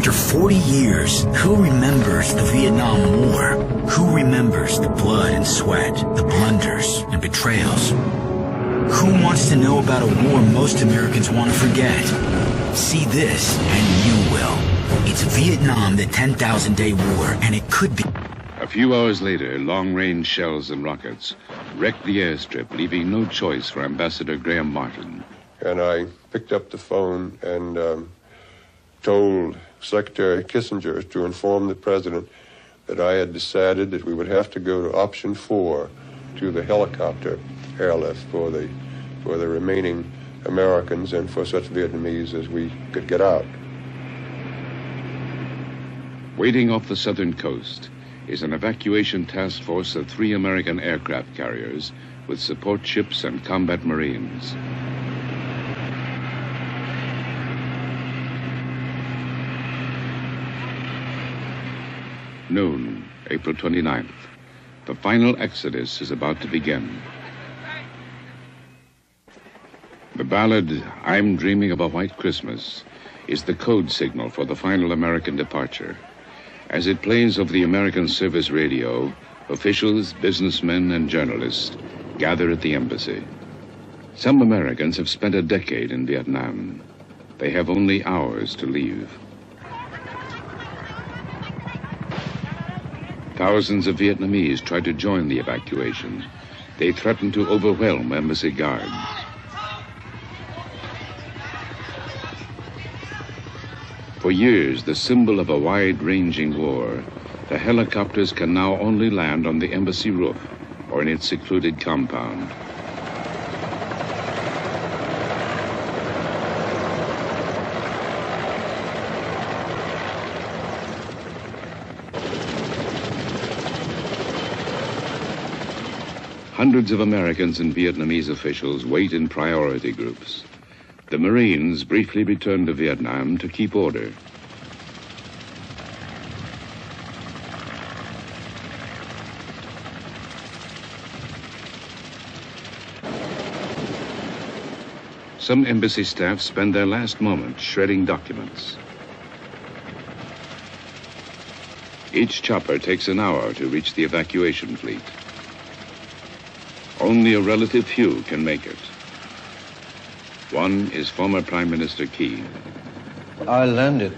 After 40 years, who remembers the Vietnam War? Who remembers the blood and sweat, the blunders and betrayals? Who wants to know about a war most Americans want to forget? See this, and you will. It's Vietnam, the 10,000-day war, and it could be... A few hours later, long-range shells and rockets wrecked the airstrip, leaving no choice for Ambassador Graham Martin. And I picked up the phone and told Secretary Kissinger to inform the President that I had decided that we would have to go to option 4 to the helicopter airlift for the remaining Americans and for such Vietnamese as we could get out. Waiting off the southern coast is an evacuation task force of 3 American aircraft carriers with support ships and combat Marines. Noon, April 29th. The final exodus is about to begin. The ballad, "I'm Dreaming of a White Christmas," is the code signal for the final American departure. As it plays over the American service radio, officials, businessmen, and journalists gather at the embassy. Some Americans have spent a decade in Vietnam. They have only hours to leave. Thousands of Vietnamese try to join the evacuation. They threaten to overwhelm embassy guards. For years, the symbol of a wide-ranging war, the helicopters can now only land on the embassy roof or in its secluded compound. Hundreds of Americans and Vietnamese officials wait in priority groups. The Marines briefly return to Vietnam to keep order. Some embassy staff spend their last moments shredding documents. Each chopper takes an hour to reach the evacuation fleet. Only a relative few can make it. One is former Prime Minister Key. I landed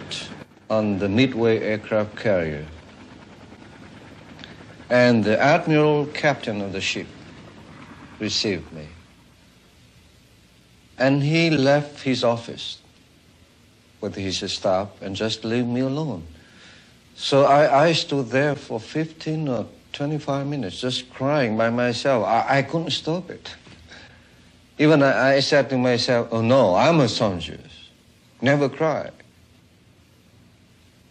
on the Midway aircraft carrier, and the admiral captain of the ship received me. And he left his office with his staff and just left me alone. So I stood there for 15 or 25 minutes just crying by myself. I couldn't stop it. Even I said to myself, oh no, I'm a soldier. Never cry.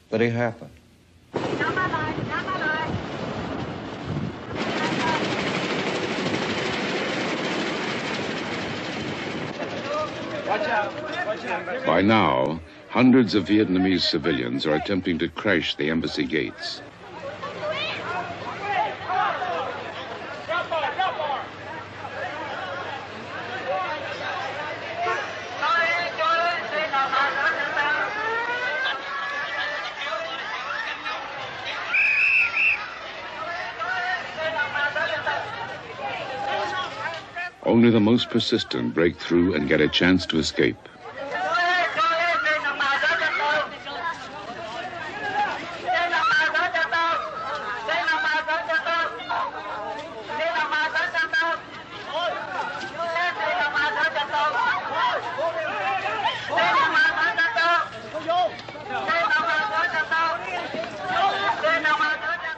But it happened. By now, hundreds of Vietnamese civilians are attempting to crash the embassy gates. Only the most persistent break through and get a chance to escape.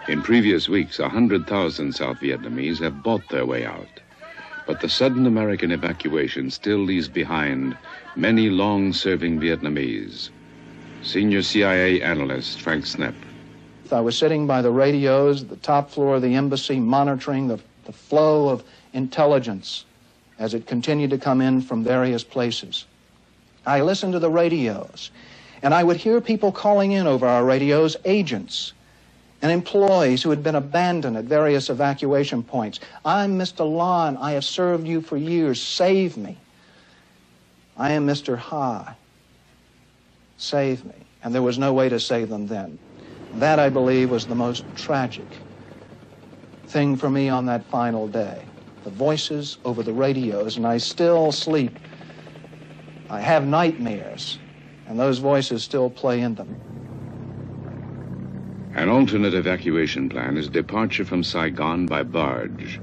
In previous weeks, 100,000 South Vietnamese have bought their way out. But the sudden American evacuation still leaves behind many long-serving Vietnamese. Senior CIA analyst Frank Snepp. I was sitting by the radios at the top floor of the embassy, monitoring the flow of intelligence as it continued to come in from various places. I listened to the radios, and I would hear people calling in over our radios, agents and employees who had been abandoned at various evacuation points. I'm Mr. Lon. I have served you for years. Save me. I am Mr. Ha. Save me. and there was no way to save them then. That, I believe, was the most tragic thing for me on that final day. The voices over the radios, and I still sleep. I have nightmares, and those voices still play in them. An alternate evacuation plan is departure from Saigon by barge.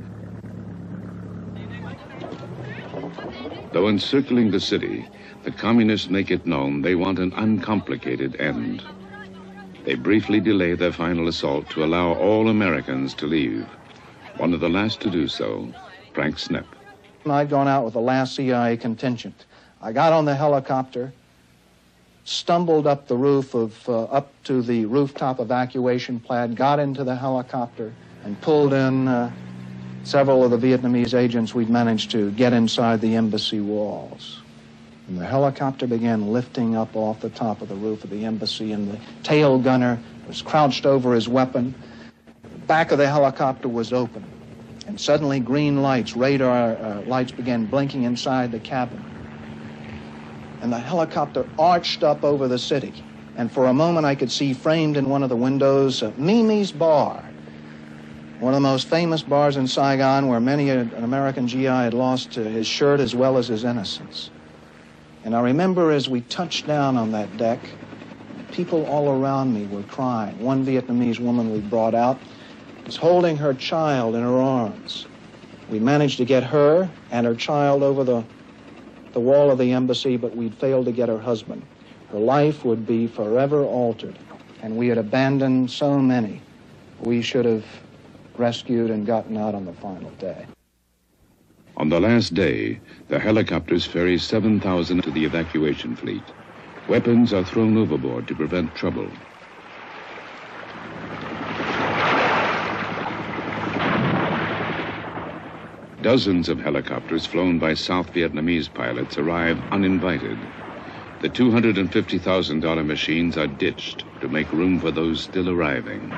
Though encircling the city, the communists make it known they want an uncomplicated end. They briefly delay their final assault to allow all Americans to leave. One of the last to do so, Frank Snepp. I'd gone out with the last CIA contingent. I got on the helicopter, stumbled up the roof up to the rooftop evacuation plan, got into the helicopter, and pulled in several of the Vietnamese agents we'd managed to get inside the embassy walls. And the helicopter began lifting up off the top of the roof of the embassy, and the tail gunner was crouched over his weapon. The back of the helicopter was open, and suddenly green lights, radar lights, began blinking inside the cabin. And the helicopter arched up over the city, and for a moment I could see framed in one of the windows Mimi's Bar, one of the most famous bars in Saigon, where many an American GI had lost his shirt as well as his innocence. And I remember as we touched down on that deck, people all around me were crying. One Vietnamese woman we brought out was holding her child in her arms. We managed to get her and her child over the wall of the embassy, but we'd failed to get her husband. Her life would be forever altered, and we had abandoned so many we should have rescued and gotten out on the final day. On the last day, the helicopters ferry 7,000 to the evacuation fleet. Weapons are thrown overboard to prevent trouble. Dozens of helicopters flown by South Vietnamese pilots arrive uninvited. The $250,000 machines are ditched to make room for those still arriving.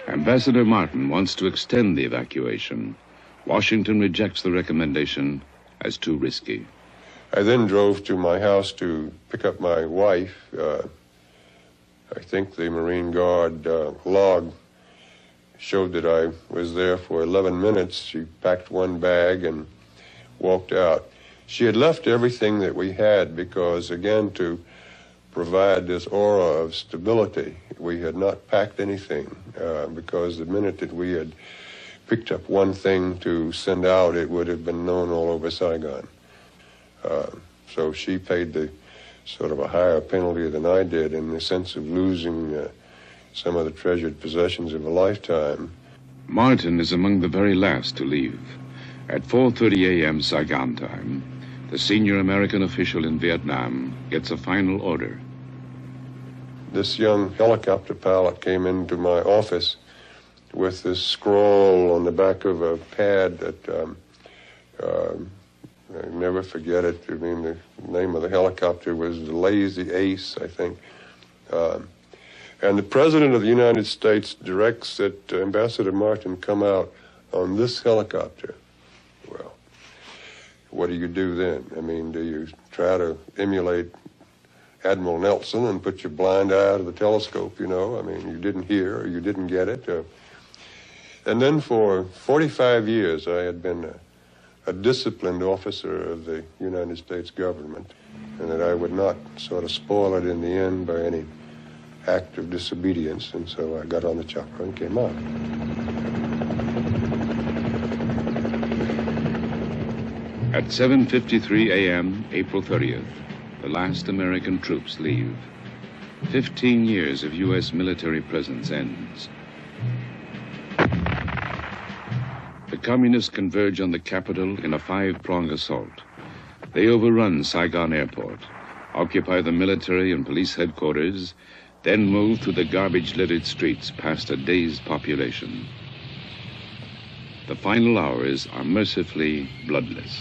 Ambassador Martin wants to extend the evacuation. Washington rejects the recommendation as too risky. I then drove to my house to pick up my wife. I think the Marine Guard log showed that I was there for 11 minutes. She packed one bag and walked out. She had left everything that we had because, again, to provide this aura of stability, we had not packed anything because the minute that we had picked up one thing to send out, it would have been known all over Saigon. So she paid the sort of a higher penalty than I did in the sense of losing some of the treasured possessions of a lifetime. Martin is among the very last to leave. At 4:30 a.m. Saigon time, the senior American official in Vietnam gets a final order. This young helicopter pilot came into my office with this scroll on the back of a pad that I never forget it. I mean, the name of the helicopter was the Lazy Ace, I think. And the President of the United States directs that Ambassador Martin come out on this helicopter. Well, what do you do then? I mean, do you try to emulate Admiral Nelson and put your blind eye to the telescope, you know? I mean, you didn't hear or you didn't get it. And then for 45 years, I had been a disciplined officer of the United States government, and that I would not sort of spoil it in the end by any act of disobedience. And so I got on the chopper and came out. At 7:53 a.m., April 30th, the last American troops leave. 15 years of U.S. military presence ends. The communists converge on the capital in a 5-pronged assault. They overrun Saigon Airport, occupy the military and police headquarters, then move through the garbage-littered streets past a dazed population. The final hours are mercifully bloodless.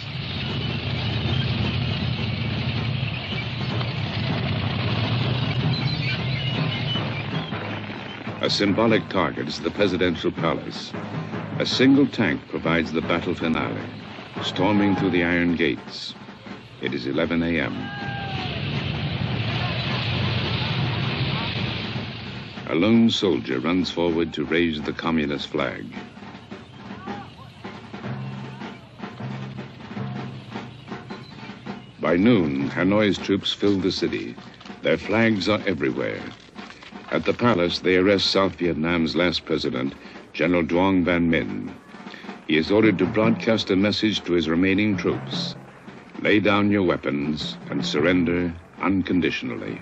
A symbolic target is the presidential palace. A single tank provides the battle finale, storming through the iron gates. It is 11 a.m. A lone soldier runs forward to raise the communist flag. By noon, Hanoi's troops fill the city. Their flags are everywhere. At the palace, they arrest South Vietnam's last president, General Duong Van Minh. He is ordered to broadcast a message to his remaining troops. Lay down your weapons and surrender unconditionally.